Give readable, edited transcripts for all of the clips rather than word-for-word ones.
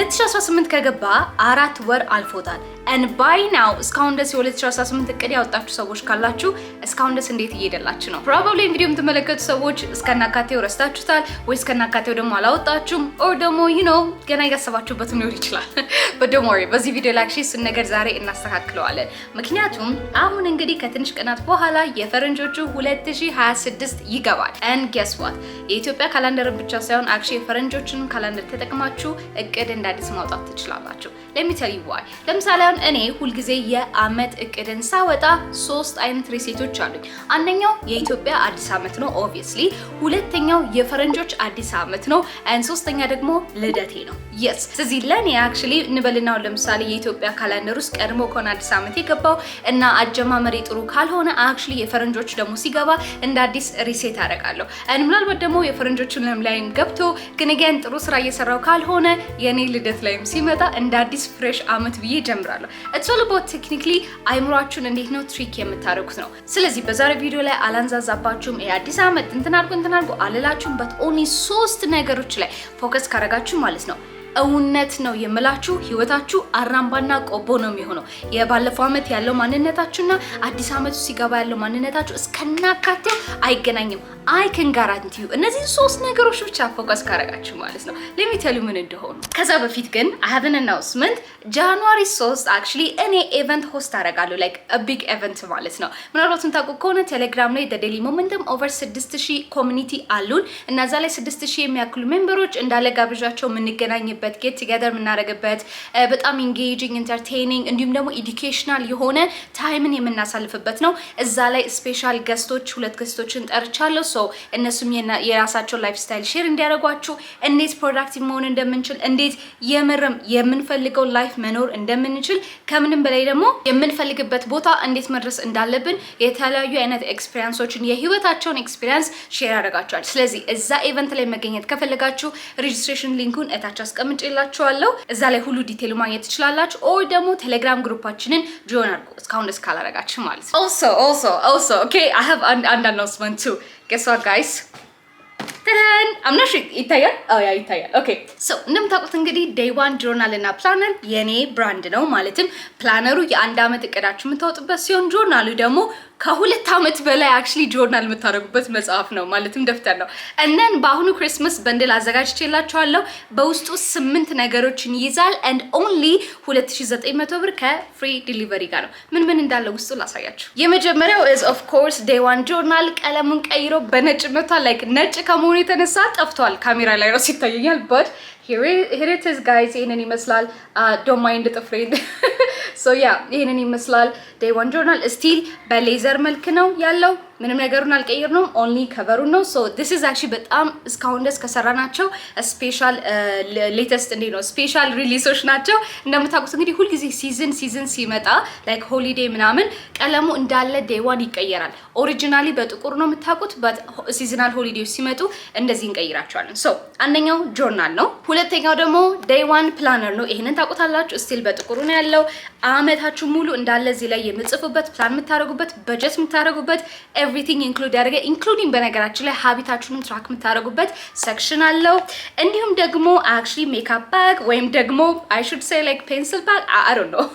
2018 ከገባ 4 ወር አልፎታል and by now እስካሁን ደስ የ2018 እቅድ ያወጣችሁ ሰዎች ካላችሁ እስካሁን ደስ እንዴት እየሄደላችሁ ነው? probably ቪዲዮ የምትመለከቱ ሰዎች እስከናካቴው ረስታችሁታል ወይ እስከናካቴው ደግሞ አላወጣችሁም or ደግሞ ገና እያሰባችሁበት ሊሆን ይችላል but don't worry በዚህ ቪዲዮ ላይ actually እሱን ነገር ዛሬ እናስተካክለዋለን። ምክንያቱም አሁን እንግዲህ ከትንሽ ቀናት በኋላ የፈረንጆቹ 2026 ይገባል and guess what የኢትዮጵያ ካላንደር ብቻ ሳይሆን actually የፈረንጆችን ካላንደር ተጠቅማችሁ እቅድ እንዳዲስ ማውጣት ትችላላችሁ። let me tell you why ለምሳሌ እኔ ሁሉ ጊዜ የአመት እቅድን ሳወጣ 3 አይነት ሪሴቶች አሉኝ። አንደኛው የኢትዮጵያ አዲስ አመት ነው obviously፣ ሁለተኛው የፈረንጆች አዲስ አመት ነው and ሶስተኛ ደግሞ ልደቴ ነው። yes ስለዚህ ለኔ actually እንበልናው ለምሳሌ የኢትዮጵያ ካላንደር ውስጥ ቀድሞ ከሆነ አዲስ አመት የገባው እና አጀማመሬ ጥሩ ካልሆነ actually የፈረንጆች ደግሞ ሲገባ እንደ አዲስ ሪሴት አደርጋለሁ and ምናልባት ደግሞ የፈረንጆችን ላይም ገብቶ ግን again ጥሩ ስራ እየሰራው ካልሆነ የኔ ልደት ላይም ሲመጣ እንደ አዲስ ፍሬሽ አመት ብዬ ጀምራለሁ። it's all about technically አይምሯችሁን እንዴት ነው ትሪክ የምታደርጉት ነው። ስለዚህ በዛሬ ቪዲዮ ላይ አላንዛዛባችሁም የአዲስ አመት እንትን አድርጉ አልላችሁም but only 3 ነገሮች ላይ ፎከስ ካደረጋችሁ ማለት ነው እውነት ነው የምላችሁ ህይወታችሁ አራምባና ቆቦ ነው የሚሆነው። የባለፈው አመት ያለው ማንነታችሁና አዲስ አመቱ ሲገባ ያለው ማንነታችሁ እስከናካቴው አይገናኝም። I can guarantee you እነዚህ 3 ነገሮች ብቻ ፎከስ ካደረጋችሁ ማለት ነው let me tell you ምን እንደሆኑ። ከዛ በፊት ግን I have an announcement January 3 actually እኔ ኢቨንት ሆስት አደርጋለሁ like a big event ማለት ነው። ምናልባትም ታውቁ ከሆነ ቴሌግራም ላይ the daily momentum over 6000 ኮሚኒቲ አሉን እና እዛ ላይ 6000 የሚያክሉ ሜምበሮች እንዳለ ጋብዣቸው የምንገናኝበት get together የምናደርግበት በጣም engaging entertaining እንዲሁም ደግሞ educational የሆነ ታይምን የምናሳልፍበት ነው። እዛ ላይ ስፔሻል ገስቶች 2 ገስቶችን ጠርቻለሁ so እነሱም የራሳቸው ላይፍ ስታይል ሼር እንዲያደርጓችሁ እንዴት ፕሮዳክቲቭ መሆን እንደምንችል እንዴት የምርም የምንፈልገው ላይፍ መኖር እንደምንችል ከምንም በላይ ደግሞ የምንፈልግበት ቦታ እንዴት መድረስ እንዳለብን የተለያዩ አይነት ኤክስፒሪየንሶችን የህይወታቸውን ኤክስፒሪየንስ ሼር ያደርጋቸዋል። ስለዚህ እዛ ኢቨንት ላይ መገኘት ከፈለጋችሁ ሬጂስትሬሽን ሊንኩን እታች አስቀምጬላችኋለሁ። እዛ ላይ ሁሉ ዲቴል ማግኘት ትችላላችሁ or ደግሞ ቴሌግራም ግሩፓችንን ጆይን አድርጉ እስካሁን ደስ ካላረጋችሁ ማለት ነው። also okay I have an announcement too. Guess what guys? I'm not sure ይታያል? yeah ይታያል። okay so እንደምታውቁት እንግዲህ day 1 ጆርናል እና ፕላነር የኔ ብራንድ ነው። ማለትም ፕላነሩ የአንድ አመት እቅዳችሁ የምታወጡበት ሲሆን ጆርናሉ ደግሞ ከ2 አመት በላይ actually ጆርናል የምታደርጉበት መጽሐፍ ነው ማለትም ደፍተር ነው። and then በአሁኑ ክሪስማስ በንደል አዘጋጅቼላችኋለሁ በውስጡ 8 ነገሮችን ይይዛል and only 2900 ብር ከፍሪ ዲሊቨሪ ጋር ነው። ምን እንዳለው ውስጡ ላሳያችሁ። የመጀመሪያው is of course day 1 ጆርናል ቀለሙን ቀይሮ በነጭ መቷል like ነጭ ከመሆኑ የተነሳ ጠፍቷል። ካሜራ ላይ ነው ሲታየኛል but here it is guys ይሄንን ይመስላል don't mind the friend so yeah ይሄንን ይመስላል day 1 ጆርናል ስቲል በሌዘር መልክ ነው ያለው ምንም ነገሩን አልቀየርነውም only ከቨሩ ነው so this is actually በጣም እስካሁን ደስ ከሰራናቸው ስፔሻል ሌተስት ነው ስፔሻል ሪሊሶች ናቸው። እንደምታውቁት እንግዲህ ሁሉ ጊዜ ሲዝን ሲመጣ like ሆሊዴይ ምናምን ቀለሙ እንዳለ day 1 ይቀየራል። ኦሪጂናሊ በጥቁር ነው የምታውቁት but ሲዝናል ሆሊዴዎች ሲመጡ እንደዚህ እንቀይራቸዋለን። so አንደኛው ጆርናል ነው። ሁለተኛው ደግሞ day 1 ፕላነር ነው። ይሄንን ታውቁታላችሁ ስቲል በጥቁሩ ነው ያለው። አመታችሁ ሙሉ እንዳለ እዚህ ላይ የምጽፉበት ፕላን የምታደርጉበት በጀት የምታደርጉበት everything include ያደረገ including በነገራችን ላይ ሀቢታችሁን ትራክ የምታደርጉበት ሴክሽን አለው። እንዲሁም ደግሞ actually makeup bag ወይም ደግሞ I should say like pencil bag I don't know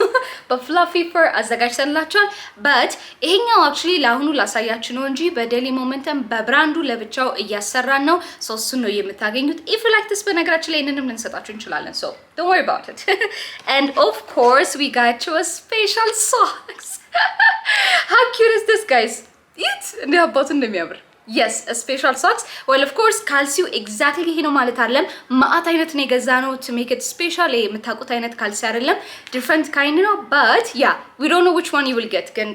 but fluffy fur አዘጋጅተንላችኋል but ይሄኛው actually ለአሁኑ ላሳያችሁ ነው እንጂ በዴሊ ሞመንተም በብራንዱ ለብቻው እያሰራን ነው so እሱን ነው የምታገኙት። if you like this በነገራችን ላይ እንንም ልንሰጣችሁ እንችላለን so don't worry about it and of course we got you a special socks how cute is this guys? It's እንደ አባቱ እንደሚያምር yes a special socks well of course ካልሲው exactly ይሄ ነው ማለት አይደለም። ማአት አይነት ነው የገዛነው to make it special የምታውቁት አይነት ካልሲ አይደለም different kind ነው but yeah we don't know which one you will get ግን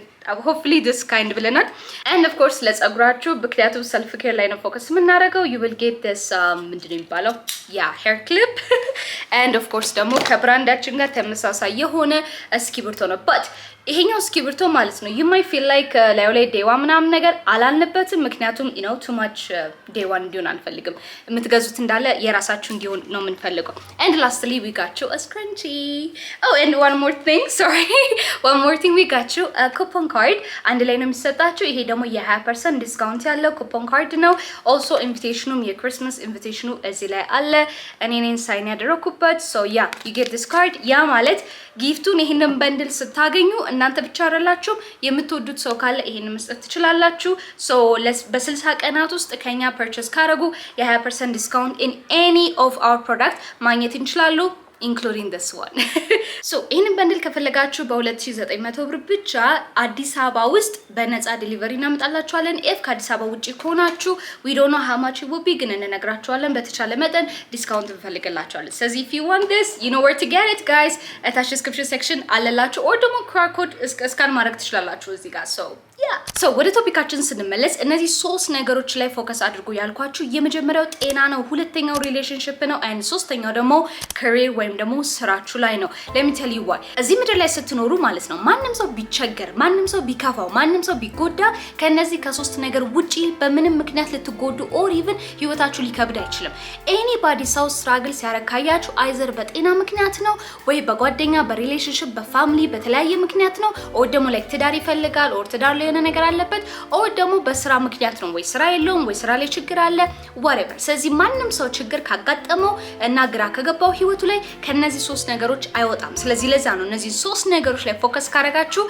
hopefully this kind ብለናል and of course ለጸጉራችሁ ምክንያቱም self care ላይ ነው ፎከስ የምናደርገው you will get this ምንድነው የሚባለው hair clip and of course ደግሞ ከብራንዳችን ጋር ተመሳሳይ የሆነ እስኪብርቶ ነው but ይሄኛው እስክሪብቶ ማለት ነው you might feel like ላዩ ላይ ዴዋ ምናምን ነገር አላልነበትም ምክንያቱም you know too much ዴዋ እንዲሆን አንፈልግም የምትገዙት እንዳለ የራሳችሁ እንዲሆን ነው የምንፈልገው and lastly we got you a scrunchie oh and one more thing we got you a coupon card አንድ ላይ ነው የሚሰጣችሁ ይሄ ደግሞ የ20% ዲስካውንት ያለው coupon card ነው also invitation የክሪስማስ invitation እዚህ ላይ አለ እኔ ነኝ ሳይን ያደረኩበት so yeah you get this card ያ ማለት ጊፍቱን ይሄንን በንድል ስታገኙ እናንተ ብቻ አይደላችሁ የምትወዱት ሰው ካለ ይሄንን መስጠት ትችላላችሁ so በ60 ቀናት ውስጥ ከኛ ፐርቼስ ካረጉ የ20% ዲስካውንት in any of our product ማግኘት እንችላሉ including this one so ይሄንን በንድል ከፈለጋችሁ በ2900 ብር ብቻ አዲስ አበባ ውስጥ በነፃ ዲሊቨሪ እናመጣላችኋለን if ከአዲስ አበባ ውጪ ከሆናችሁ we don't know how much it will be ግን እንነግራችኋለን በተቻለ መጠን ዲስካውንት እንፈልግላችኋለን ስለዚህ if you want this you know where to get it guys attach description section አለላችሁ or ደግሞ QR code ስካን ማድረግ ትችላላችሁ እዚህ ጋር so ወደ ቶፒካችን ስንመለስ እነዚህ ሶስት ነገሮች ላይ ፎከስ አድርጉ ያልኳችሁ የመጀመሪያው ጤና ነው ሁለተኛው ሪሌሽንሺፕ ነው and ሶስተኛው ደግሞ career ወይም ደግሞ ስራችሁ ላይ ነው let me tell you why እዚህ ምድር ላይ ስትኖሩ ማለት ነው ማንንም ሰው ቢቸገር ማንንም ሰው ቢከፋው ማንንም ሰው ቢጎዳ ከነዚህ ከሶስት ነገር ውጪ በምንም ምክንያት ልትጎዱ or even ህይወታችሁ ሊከብድ አይችልም anybody ሰው struggle ሲያረካያችሁ either በጤና ምክንያት ነው ወይ በጓደኛ በሪሌሽንሺፕ በፋሚሊ በተለያየ ምክንያት ነው or ደግሞ like ትዳር ይፈልጋል or ትዳር ላይ የሆነ ነገር አለበት or ደግሞ በስራ ምክንያት ነው ወይ ስራ የለውም ወይ ስራ ላይ ችግር አለ whatever ስለዚህ ማንንም ሰው ችግር ካጋጠመው እና ግራ ከገባው ህይወቱ ላይ ከነዚህ ሶስት ነገሮች አይወጣም ስለዚህ ለዛ ነው እነዚህ ሶስት ነገሮች ላይ ፎከስ ካረጋችሁ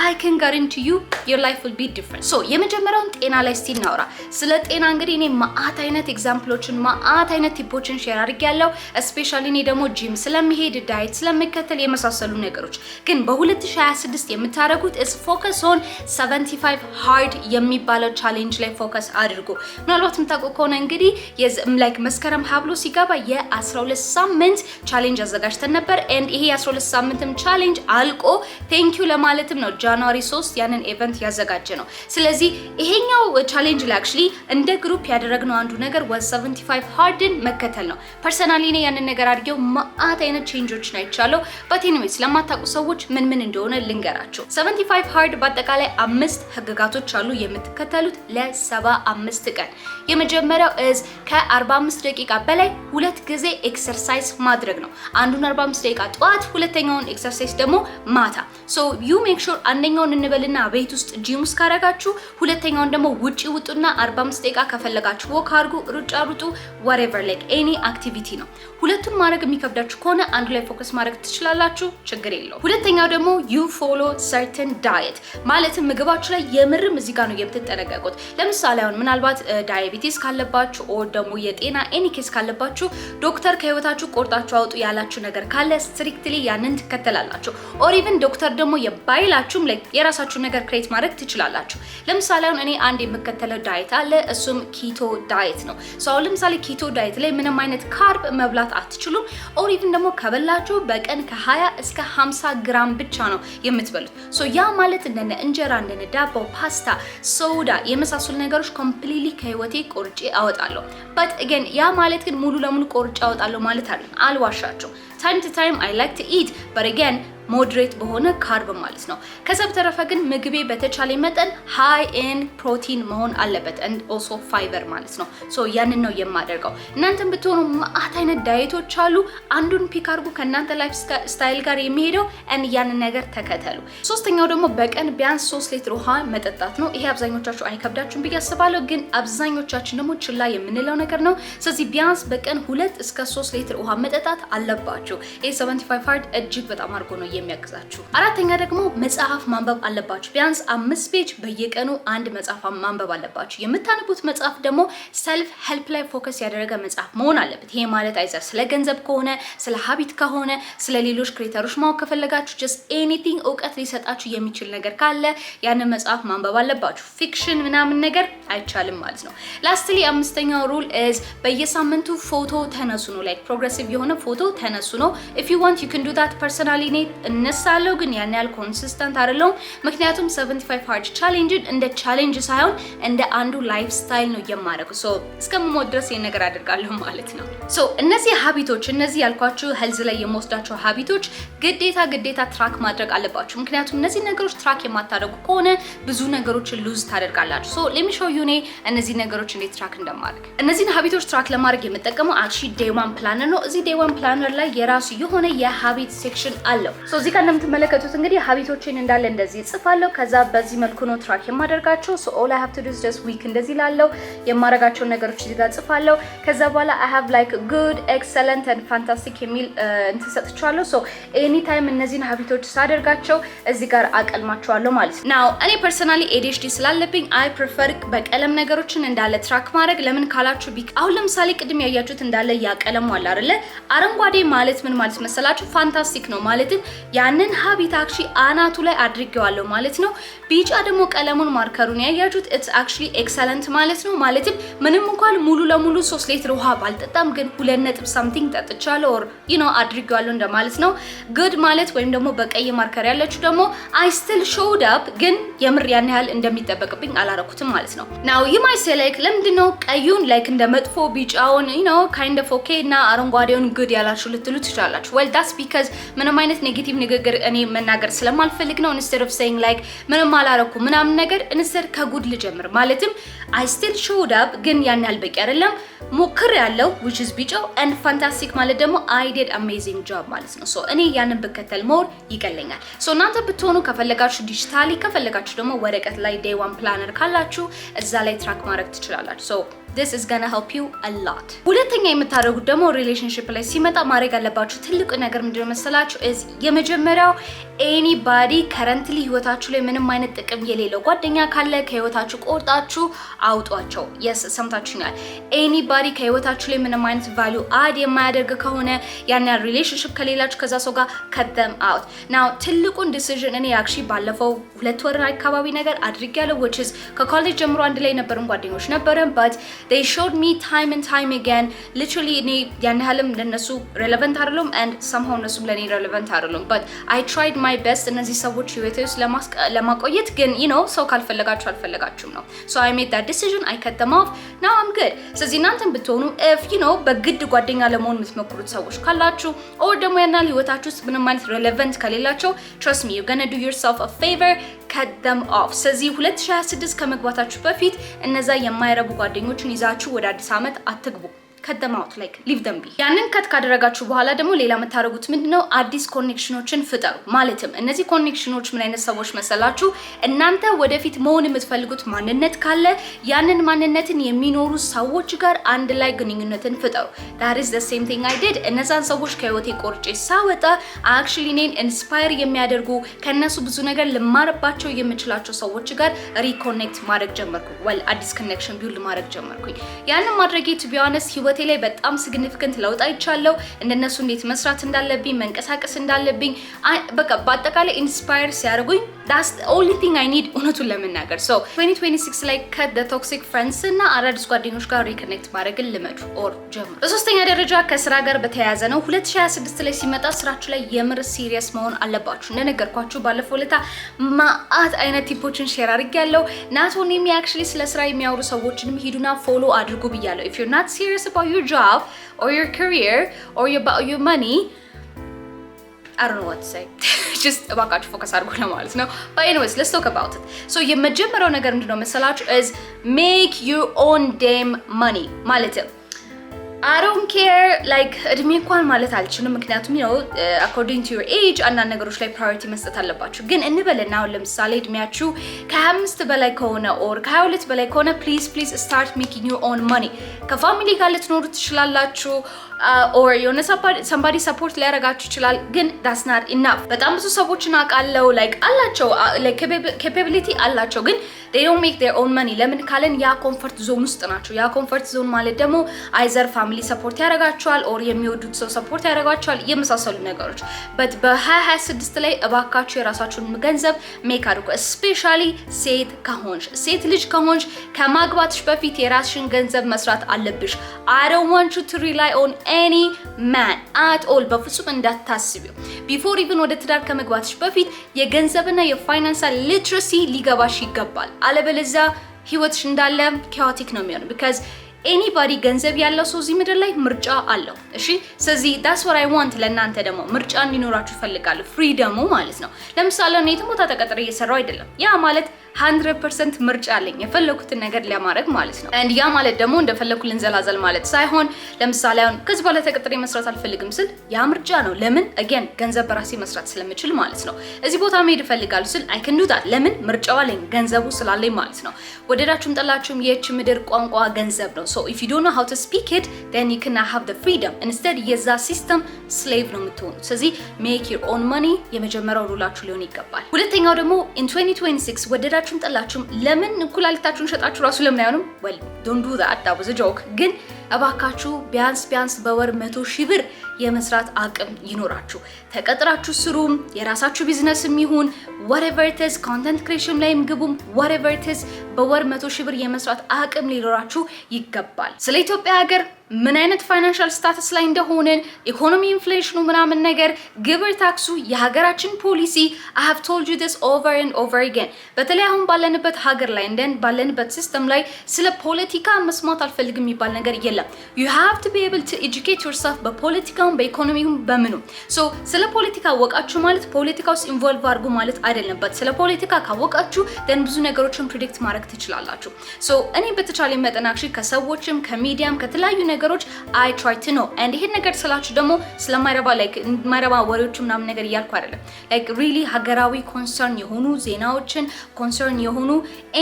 I can guarantee you your life will be different so የመጀመሪያውን ጤና ላይ እስቲ እናውራ ስለ ጤና እንግዲህ እኔ ማአት አይነት ኤግዛምፕሎችን ማአት አይነት ቲፖችን ሼር አድርጌያለሁ especially እኔ ደግሞ ጂም ስለምሄድ ዳይት ስለምከተል የመሳሰሉ ነገሮች ግን በ2026 የምታረጉት is focus on 75 hard የሚባለው ቻሌንጅ ላይ ፎከስ አድርጉ ምናልባት የምታውቁ ከሆነ እንግዲህ like መስከረም ሀብሎ ሲገባ የ12 ሳምንት ቻሌንጅ አዘጋጅተን ነበር and ይሄ የ12 ሳምንትም ቻሌንጅ አልቆ thank you ለማለትም ነው ጃንዋሪ 3 ያንን ኢቨንት ያዘጋጀ ነው ስለዚህ ይሄኛው ቻሌንጅ ላይ actually እንደ ግሩፕ ያደረግነው አንዱ ነገር 175 ሃርድን መከተል ነው ፐርሰናሊ እኔ ያንን ነገር አድርጌው ማአት አይነት ቼንጆች ናይቻለው but anyways ለማታውቁ ሰዎች ምን እንደሆነ ልንገራችሁ 75 ሃርድ በአጠቃላይ 5 ህግጋቶች አሉ የምትከተሉት ለ75 ቀን የመጀመሪያው is ከ45 ደቂቃ በላይ ሁለት ጊዜ ኤክሰርሳይዝ ማድረግ ነው አንዱን 45 ደቂቃ ጧት ሁለተኛውን ኤክሰርሳይዝ ደግሞ ማታ so you make sure አንደኛውን እንበልና ቤት ውስጥ ጂም ውስጥ ካረጋችሁ ሁለተኛውን ደግሞ ውጪ ውጡና 45 ደቂቃ ከፈለጋችሁ ወክ አድርጉ ሩጫ ሩጡ whatever like any activity ነው ሁለቱን ማድረግ የሚከብዳችሁ ከሆነ አንዱ ላይ ፎከስ ማድረግ ትችላላችሁ ችግር የለውም ሁለተኛው ደግሞ you follow certain diet ማለትም ምግባችሁ ላይ የምርም እዚህ ጋር ነው የምትጠነቀቁት ለምሳሌ አሁን ምናልባት ዳያቤቲስ ካለባችሁ or ደግሞ የጤና any case ካለባችሁ ዶክተር ከህይወታችሁ ቆርጣችሁ አውጡ ያላችሁ ነገር ካለ strictly ያንን ትከተላላችሁ or even ዶክተር ደግሞ የባይላችሁም like የራሳችሁ ነገር ክሬት ማድረግ ትችላላችሁ ለምሳሌ አሁን እኔ አንድ የምከተለው ዳይት አለ እሱም ኪቶ ዳይት ነው so ለምሳሌ ኪቶ ዳይት ላይ ምንም አይነት ካርብ መብላት አትችሉም or even ደግሞ ከበላችሁ በቀን ከ20 እስከ 50 ግራም ብቻ ነው የምትበሉት so ያ ማለት እንደነ እንጀራ እንደነ ዳቦ ፓስታ ሶዳ የመሳሰሉ ነገሮች completely ከህይወቴ ቆርጬ አወጣለሁ but again ያ ማለት ግን ሙሉ ለሙሉ ቆርጬ አወጣለሁ ማለት አይደለም አልዋሻችሁ time to time I like to eat but again moderate በሆነ ካርብ ማለት ነው ከዛ በተረፈ ግን ምግቤ በተቻለ መጠን high in protein መሆን አለበት and also fiber ማለት ነው so ያንን ነው የማደርገው እናንተም ብትሆኑ ማአት አይነት ዳይቶች አሉ አንዱን ፒክ አድርጉ ከናንተ ላይፍ ስታይል ጋር የሚሄደው and ያንን ነገር ተከተሉ ሶስተኛው ደግሞ በቀን ቢያንስ 3 ሊትር ውሃ መጠጣት ነው ይሄ አብዛኞቻችሁ አይከብዳችሁም ብዬ አስባለሁ ግን አብዛኞቻችን ደግሞ ችላ የምንለው ነገር ነው ስለዚህ ቢያንስ በቀን 2 እስከ 3 ሊትር ውሃ መጠጣት አለባችሁ ይሄ 75 ሃርድ እጅግ በጣም አድርጎ ነው የሚያግዛችሁ አራተኛ ደግሞ መጽሐፍ ማንበብ አለባችሁ ቢያንስ 5 ፔጅ በየቀኑ አንድ መጽሐፍ ማንበብ አለባችሁ የምታነቡት መጽሐፍ ደግሞ ሰልፍ ሄልፕ ላይ ፎከስ ያደረገ መጽሐፍ መሆን አለበት ይሄ ማለት አይዘር ስለ ገንዘብ ከሆነ ስለ ሀቢት ከሆነ ስለ ሌሎች ክሬተሮች ማወቅ ከፈለጋችሁ just anything እውቀት ሊሰጣችሁ የሚችል ነገር ካለ ያንን መጽሐፍ ማንበብ አለባችሁ ፊክሽን ምናምን ነገር አይቻልም ማለት ነው ላስትሊ አምስተኛው ሩል is በየሳምንቱ ፎቶ ተነሱ ነው like progressive የሆነ ፎቶ ተነሱ ነው if you want you can do that personally እነሳለሁ ግን ያን ያህል ኮንሲስተንት አይደለሁም። ምክንያቱም 75 ሃርድ ቻሌንጅን እንደ ቻሌንጅ ሳይሆን እንደ አንዱ ላይፍ ስታይል ነው የማደርገው። ሶ እስከምሞት ድረስ ይሄን ነገር አደርጋለሁ ማለት ነው። ሶ እነዚህ ሀቢቶች እነዚህ ያልኳችሁ ሄልዝ ላይ የምወስዳቸው ሀቢቶች ግዴታ ትራክ ማድረግ አለባችሁ። ምክንያቱም እነዚህ ነገሮች ትራክ የማታደርጉ ከሆነ ብዙ ነገሮችን ሉዝ ታደርጋላችሁ። ሶ ሌት ሚ ሾው ዩ እነዚህ ነገሮች እንዴት ትራክ እንደማድረግ። እነዚህን ሀቢቶች ትራክ ለማድረግ የምጠቀመው አክቹሊ ዴይ ዋን ፕላነር ነው። እዚህ ዴይ ዋን ፕላነር ላይ የራሱ የሆነ የሀቢት ሴክሽን አለው። ሶ እዚህ ጋር እንደምትመለከቱት እንግዲህ ሀቢቶችን እንዳለ እንደዚህ ጽፋለሁ። ከዛ በዚህ መልኩ ነው ትራክ የማደርጋቸው። ሶ ኦል አይ ሃቭ ቱ ዱ ኢዝ ጀስት ዊክ እንደዚህ ላለው የማረጋቸውን ነገሮች እዚህ ጋር ጽፋለሁ። ከዛ በኋላ አይ ሃቭ ላይክ ጉድ ኤክሰለንት ኤንድ ፋንታስቲክ የሚል እንትን ሰጥቻለሁ። ሶ ኤኒ ታይም እነዚህን ሀቢቶች ሳደርጋቸው እዚህ ጋር አቀልማቸዋለሁ ማለት ነው። ናው እኔ ፐርሰናሊ ADHD ስላለብኝ አይ ፕሪፈር በቀለም ነገሮችን እንዳለ ትራክ ማድረግ። ለምን ካላችሁ አሁን ለምሳሌ ቅድም ያያችሁት እንዳለ ያቀለሙ አለ አይደለ? አረንጓዴ ማለት ምን ማለት መሰላችሁ? ፋንታስቲክ ነው ማለትም ያንን ሀቢት አክቹሊ አናቱ ላይ አድርጌዋለሁ ማለት ነው። ቢጫ ደግሞ ቀለሙን ማርከሩን ያያችሁት ኢትስ አክቹሊ ኤክሰለንት ማለት ነው። ማለትም ምንም እንኳን ሙሉ ለሙሉ 3 ሊትር ውሃ ባልጠጣም ግን 2 something ጠጥቻለሁ ኦር አድርጌዋለሁ እንደማለት ነው። ጉድ ማለት ወይም ደግሞ በቀይ ማርከር ያለችው ደግሞ አይ ስቲል ሾውድ አፕ ግን የምር ያን ያህል እንደሚጠበቅብኝ አላረኩትም ማለት ነው። ናው ዩ ማይ ሴ ላይክ ለምንድነው ቀዩን ላይክ እንደ መጥፎ ቢጫውን ካይንድ ኦፍ ኦኬ እና አረንጓዴውን ጉድ ያላችሁ ልትሉ ትችላላችሁ። ዌል ዳትስ ቢካዝ ምንም አይነት ኔጌቲቭ ንግግር እኔ መናገር ስለማልፈልግ ነው። ኢንስቴድ ኦፍ ሴይንግ ላይክ ምንም አላረኩ ምናምን ነገር ኢንስቴድ ከጉድ ልጀምር። ማለትም አይ ስቲል ሾውድ አፕ ግን ያን ያህል በቂ አይደለም ሞክር ያለው which is ቢጫው and fantastic ማለት ደግሞ I did amazing job ማለት ነው። ሶ እኔ ያንን ብከተል ሞር ይቀለኛል። ሶ እናንተ ብትሆኑ ከፈለጋችሁ ዲጂታሊ ከፈለጋችሁ ደግሞ ወረቀት ላይ day one planner ካላችሁ እዛ ላይ ትራክ ማድረግ ትችላላችሁ። ሶ this is gonna help you a lot። ሁለተኛ የምታደርጉት ደግሞ ሪሌሽንሺፕ ላይ ሲመጣ ማድረግ ያለባችሁ ትልቁ ነገር ምንድነው መሰላችሁ? is የመጀመሪያው anybody currently ህይወታችሁ ላይ ምንም አይነት ጥቅም የሌለው ጓደኛ ካለ ከህይወታችሁ ቆርጣችሁ አውጧቸው። yes ሰምታችሁኛል። anybody ከህይወታችሁ ላይ ምንም አይነት value add የማያደርግ ከሆነ ያን ሪሌሽንሺፕ ከሌላችሁ ከዛ ሰው ጋር cut them out። now ትልቁን decision እኔ actually ባለፈው 2 ወር አካባቢ ነገር አድርጌያለሁ which is ከኮሌጅ ጀምሮ አንድ ላይ ነበርን ጓደኞች ነበርን but they showed me time and time again literally እኔ ያን ያህልም ለነሱ relevant አይደለም and somehow እነሱም ለኔ relevant አይደለም but I tried my best እነዚህ ሰዎች ህይወቴ ውስጥ ለማቆየት ግን ሰው ካልፈለጋችሁ አልፈለጋችሁም ነው። so I made that decision, I cut them off, now I'm good። ስለዚህ እናንተም ብትሆኑ if በግድ ጓደኛ ለመሆን የምትሞክሩት ሰዎች ካላችሁ or ደግሞ ያናል ህይወታችሁ ውስጥ ምንም አይነት relevant ከሌላቸው trust me you're gonna do yourself a favor, cut them off። ስለዚህ 2026 ከመግባታችሁ በፊት እነዛ የማይረቡ ጓደኞችን ይዛችሁ ወደ አዲስ ዓመት አትግቡ። cut them out, like leave them be። ያንን ከት ካደረጋችሁ በኋላ ደግሞ ሌላ የምታደርጉት ምንድነው? አዲስ ኮኔክሽኖችን ፍጠሩ። ማለትም እነዚህ ኮኔክሽኖች ምን አይነት ሰዎች መሰላችሁ? እናንተ ወደፊት መሆን የምትፈልጉት ማንነት ካለ ያንን ማንነትን የሚኖሩ ሰዎች ጋር አንድ ላይ ግንኙነትን ፍጠሩ። that is the same thing I did። እነዛን ሰዎች ከህይወቴ ቆርጬ ሳወጣ actually እኔን ኢንስፓየር የሚያደርጉ ከነሱ ብዙ ነገር ልማርባቸው የምችላቸው ሰዎች ጋር ሪኮኔክት ማድረግ ጀመርኩ። well አዲስ ኮኔክሽን ቢልድ ማድረግ ጀመርኩኝ። ያንን ማድረጌ to be honest ህይወቴ ላይ በጣም ሲግኒፊካንት ለውጥ አይቻለሁ። እንደነሱ እንዴት መስራት እንዳለብኝ መንቀሳቀስ እንዳለብኝ በቃ በአጠቃላይ ኢንስፓየር ሲያደርጉኝ that's the only thing I need እውነቱን ለመናገር። so 2026 ላይ cut the toxic friends እና አዳዲስ ጓደኞች ጋር ሪኮኔክት ማድረግን ልመዱ or ጀምሩ። በሶስተኛ ደረጃ ከስራ ጋር በተያያዘ ነው። 2026 ላይ ሲመጣ ስራችሁ ላይ የምር ሲሪየስ መሆን አለባችሁ። እንደነገርኳችሁ ባለፈው ለታ ማአት አይነት ቲፖችን ሼር አድርጌያለሁ። not only me actually ስለ ስራ የሚያወሩ ሰዎችንም ሂዱና ፎሎ አድርጉ ብያለሁ። if you're not serious about your job or your career or about your money, I don't know what to say. just እባካችሁ ፎከስ አድርጉ ለማለት ነው። but anyways let's talk about it። so የመጀመሪያው ነገር ምንድነው መሰላችሁ is make your own damn money። ማለትም I don't care like እድሜ እንኳን ማለት አልችልም ምክንያቱም according to your age አንዳንድ ነገሮች ላይ ፕራዮሪቲ መስጠት አለባችሁ። ግን እንበልና አሁን ለምሳሌ እድሜያችሁ ከ25 በላይ ከሆነ or ከ22 በላይ ከሆነ please start making your own money። ከፋሚሊ ጋር ልትኖሩ ትችላላችሁ or somebody support ሊያረጋችሁ ይችላል ግን that's not enough። በጣም ብዙ ሰዎችን አውቃለሁ like አላቸው like capability አላቸው ግን they don't make their own money። ለምን ካለን ያ ኮምፎርት ዞን ውስጥ ናቸው። ያ ኮምፎርት ዞን ማለት ደግሞ አይዘር ፋሚሊ ሰፖርት ያረጋቸዋል or የሚወዱት ሰው ሰፖርት ያረጋቸዋል የመሳሰሉ ነገሮች። but በ2026 ላይ እባካችሁ የራሳችሁን ገንዘብ ሜክ አድርጉ። especially ሴት ልጅ ከሆንሽ ከማግባትሽ በፊት የራስሽን ገንዘብ መስራት አለብሽ። I don't want you to rely on any man at all በፍጹም እንዳታስቢው። ቢፎር ኢቭን ወደ ትዳር ከመግባትሽ በፊት የገንዘብና የፋይናንሻል ሊትረሲ ሊገባሽ ይገባል። አለበለዚያ ህይወትሽ እንዳለ chaotic ነው የሚሆነው because anybody ገንዘብ ያለው ሰው እዚህ ምድር ላይ ምርጫ አለው። እሺ ስለዚህ that's what I want ለእናንተ ደግሞ ምርጫ እንዲኖራችሁ ፈልጋለሁ። ፍሪደሙ ማለት ነው። ለምሳሌ እኔ የትም ቦታ ተቀጥሬ እየሰራው አይደለም። ያ ማለት 100% ምርጫ አለኝ የፈለኩትን ነገር ለማድረግ ማለት ነው። and ያ ማለት ደግሞ እንደፈለኩ ልንዘላዘል ማለት ሳይሆን ለምሳሌ አሁን ከዚህ በኋላ ተቀጥሬ መስራት አልፈልግም ስል ያ ምርጫ ነው። ለምን again ገንዘብ በራሴ መስራት ስለምችል ማለት ነው። እዚህ ቦታ መሄድ እፈልጋለሁ ስል I can do that ለምን ምርጫው አለኝ ገንዘቡ ስላለኝ ማለት ነው። ወደዳችሁም ጠላችሁም የእቺ ምድር ቋንቋ ገንዘብ ነው። so if you don't know how to speak it then you cannot have the freedom instead የዛ ሲስተም slave ነው የምትሆኑት። ስለዚህ make your own money የመጀመሪያው ሩላችሁ ሊሆን ይገባል። ሁለተኛው ደግሞ in 2026 ወደዳችሁም ጠላችሁም ለምን ኩላሊታችሁን ሸጣችሁ ራሱ ለምን አይሆንም? well don't do that was a joke ግን እባካችሁ ቢያንስ በወር 100,000 ብር የመስራት አቅም ይኖራችሁ። ተቀጥራችሁ ስሩም የራሳችሁ ቢዝነስም ይሁን whatever it is content creation ላይም ግቡም whatever it is በወር 100,000 ብር የመስራት አቅም ሊኖራችሁ ይገባል። ስለ ኢትዮጵያ ሀገር ምን አይነት ፋይናንሻል ስታተስ ላይ እንደሆነን ኢኮኖሚ ኢንፍሌሽኑ ምናምን ነገር ግብር ታክሱ የሀገራችን ፖሊሲ I have told you this over and over again በተለይ አሁን ባለንበት ሀገር ላይ እንደን ባለንበት ሲስተም ላይ ስለ ፖለቲካ መስማት አልፈልግም የሚባል ነገር የለም። you have to be able to educate yourself በፖለቲካውም በኢኮኖሚውም በምኑ so ስለ ፖለቲካ ወቃችሁ ማለት ፖለቲካ ውስጥ ኢንቮልቭ አድርጉ ማለት አይደለም። but ስለ ፖለቲካ ካወቃችሁ then ብዙ ነገሮችን ፕሪዲክት ማድረግ ትችላላችሁ። so እኔ በተቻለ መጠን actually ከሰዎችም ከሚዲያም ከተለያዩ ነገሮች I try to know and ይሄን ነገር ስላችሁ ደግሞ ስለማይረባ ማይረባ ወሬዎች ምናምን ነገር እያልኩ አይደለም like really ሀገራዊ ኮንሰርን የሆኑ ዜናዎችን ኮንሰርን የሆኑ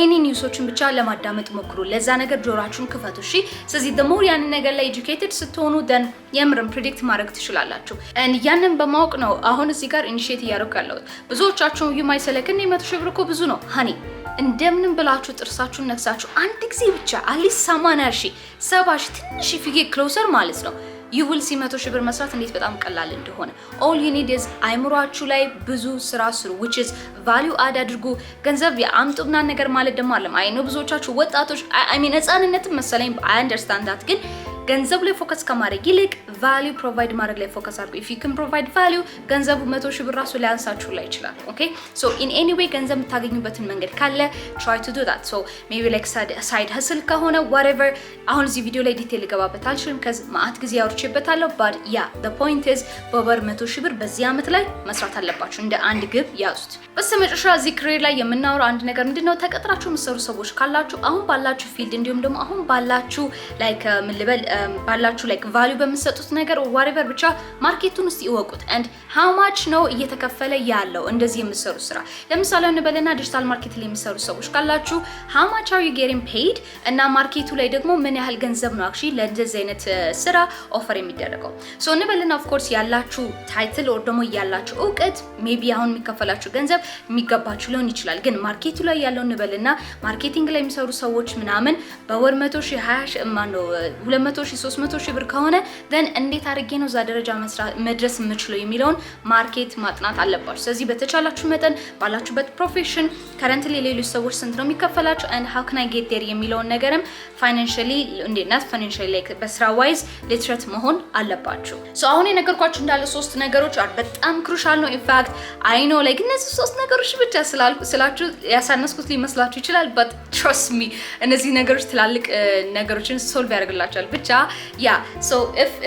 any ኒውሶችን ብቻ ለማዳመጥ ሞክሩ። ለዛ ነገር ጆሮአችሁን ክፈቱ። እሺ ስለዚህ the more ያንን ነገር ላይ educated ስትሆኑ then የምርም ፕሪዲክት ማድረግ ትችላላችሁ and ያንን በማወቅ ነው አሁን እዚህ ጋር ኢኒሺየት እያደረኩ ያለሁት። ብዙዎቻችሁ የማይሰለክን 100,000 ብር እኮ ብዙ ነው ሃኒ እንደምንም ብላችሁ ጥርሳችሁን ነክሳችሁ አንድ ጊዜ ብቻ አሊስ 80,000 70,000 ትንሽ ፊጌ ክሎዘር ማለት ነው you will see 100,000 ብር መስራት እንዴት በጣም ቀላል እንደሆነ። all you need is አይምሯችሁ ላይ ብዙ ስራ ስሩ which is value add አድርጉ። ገንዘብ ያምጡና ነገር ማለት ደግሞ አለም አይ ነው ብዙዎቻችሁ ወጣቶች I mean ህፃንነትም መሰለኝ I understand that ግን ገንዘብ ላይ ፎከስ ከማድረግ ይልቅ ቫልዩ ፕሮቫይድ ማድረግ ላይ ፎከስ አድርጉ። if you can provide value ገንዘቡ 100,000 ብር ራሱ ሊያንሳችሁ ላይ ይችላል። okay so in any way ገንዘብ የምታገኙበትን መንገድ ካለ try to do that so maybe like side hustle ከሆነ whatever አሁን እዚህ ቪዲዮ ላይ ዲቴል ልገባበት አልችልም ከዚ ማአት ጊዜ አውርቼበታለሁ but yeah the point is በወር 100,000 ብር በዚህ አመት ላይ መስራት አለባችሁ እንደ አንድ ግብ ያዙት። በስተመጨረሻ እዚህ ክሬር ላይ የምናወራው አንድ ነገር ምንድነው ተቀጥራችሁ የምትሰሩ ሰዎች ካላችሁ አሁን ባላችሁ ፊልድ እንዲሁም ደግሞ አሁን ባላችሁ like ምን ልበል ባላችሁ like value በመሰጡት ነገር or whatever ብቻ ማርኬቱን እስቲ ይወቁት and how much ነው እየተከፈለ ያለው እንደዚህ የምትሰሩ ስራ። ለምሳሌ እንበልና ዲጂታል ማርኬት ላይ የምትሰሩ ሰዎች ካላችሁ how much are you getting paid እና ማርኬቱ ላይ ደግሞ ምን ያህል ገንዘብ ነው actually ለእንደዚህ አይነት ስራ ኦፈር የሚደረገው። so እንበልና of course ያላችሁ ታይትል or ደግሞ ያላችሁ እውቀት maybe አሁን የሚከፈላችሁ ገንዘብ የሚገባችሁ ሊሆን ይችላል ግን ማርኬቱ ላይ ያለው እንበልና ማርኬቲንግ ላይ የሚሰሩ ሰዎች ምናምን በወር 100,000 20,000 ማነው 200,000 300,000 ብር ከሆነ then እንዴት አድርጌ ነው እዛ ደረጃ መድረስ የምችለው የሚለውን ማርኬት ማጥናት አለባችሁ። ስለዚህ በተቻላችሁ መጠን ባላችሁበት ፕሮፌሽን currently ሌሎች ሰዎች ስንት ነው የሚከፈላችሁ and how can I get there የሚለውን ነገርም financially እንዴት financially like በስራ ዋይዝ ሊትሬት መሆን አለባችሁ። so አሁን የነገርኳችሁ እንዳለ 3 ነገሮች በጣም ክሩሻል ነው in fact I know like እነዚህ 3 ነገሮች ብቻ ስላችሁ ያሳነስኩት ሊመስላችሁ ይችላል but trust me እነዚህ ነገሮች ትላልቅ ነገሮችን ሶልቭ ያደርግላችኋል ብቻ ያ so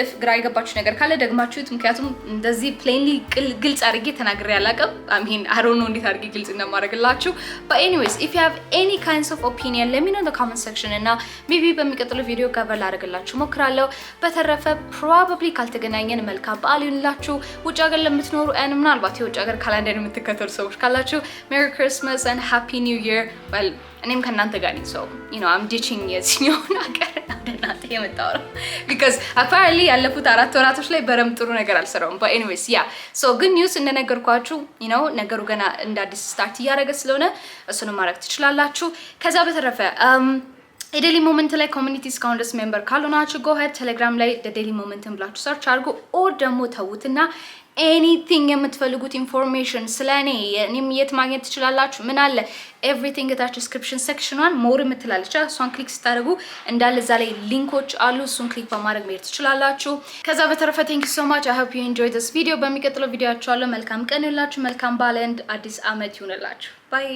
if ግራ የገባችሁ ነገር ካለ ደግማችሁት ምክንያቱም እንደዚህ plainly ግልጽ አድርጌ ተናግሬ ያላቀም I mean I don't know እንዴት አድርጌ ግልጽ እንደማደርግላችሁ but anyways if you have any kinds of opinion let me know in the comment section እና maybe በሚቀጥለው ቪዲዮ ከቨር ላደርግላችሁ ሞክራለሁ። በተረፈ probably ካልተገናኘን መልካም በዓል ይሁንላችሁ። ውጭ ሀገር ለምትኖሩ and ምናልባት የውጭ ሀገር ካላንደር የምትከተሉ ሰዎች ካላችሁ Merry Christmas and Happy New Year well እኔም ከእናንተ ጋር ነኝ so you know I'm ditching የዚህኛውን ሀገር እናንተ የመጣው because apparently ያለፉት 4 ወራቶች ላይ በረም ጥሩ ነገር አልሰራውም but anyways yeah so good news እንደነገርኳችሁ you know ነገሩ ገና እንደ አዲስ ስታርት እያደረገ ስለሆነ እሱንም ማድረግ ትችላላችሁ። ከዛ በተረፈ የዴሊ ሞመንት ላይ ኮሚኒቲ እስካሁን ድረስ ሜምበር ካልሆናችሁ go ahead ቴሌግራም ላይ ዴሊ ሞመንትን ብላችሁ ሰርች አድርጉ or ደግሞ ተውትና ኤኒቲንግ የምትፈልጉት ኢንፎርሜሽን ስለኔ እኔም የት ማግኘት ትችላላችሁ? ምን አለ ኤቭሪቲንግ ታች ዲስክሪፕሽን ሴክሽኗን ሞር የምትላለች እሷን ክሊክ ስታደርጉ እንዳለ እዛ ላይ ሊንኮች አሉ። እሱን ክሊክ በማድረግ መሄድ ትችላላችሁ። ከዛ በተረፈ ቴንክ ዩ ሶ ማች አይ ሆፕ ዩ ኢንጆይ ዲስ ቪዲዮ። በሚቀጥለው ቪዲዮአችሁ አለ መልካም ቀን ይሁንላችሁ፣ መልካም ባለ አዲስ አመት ይሁንላችሁ። ባይ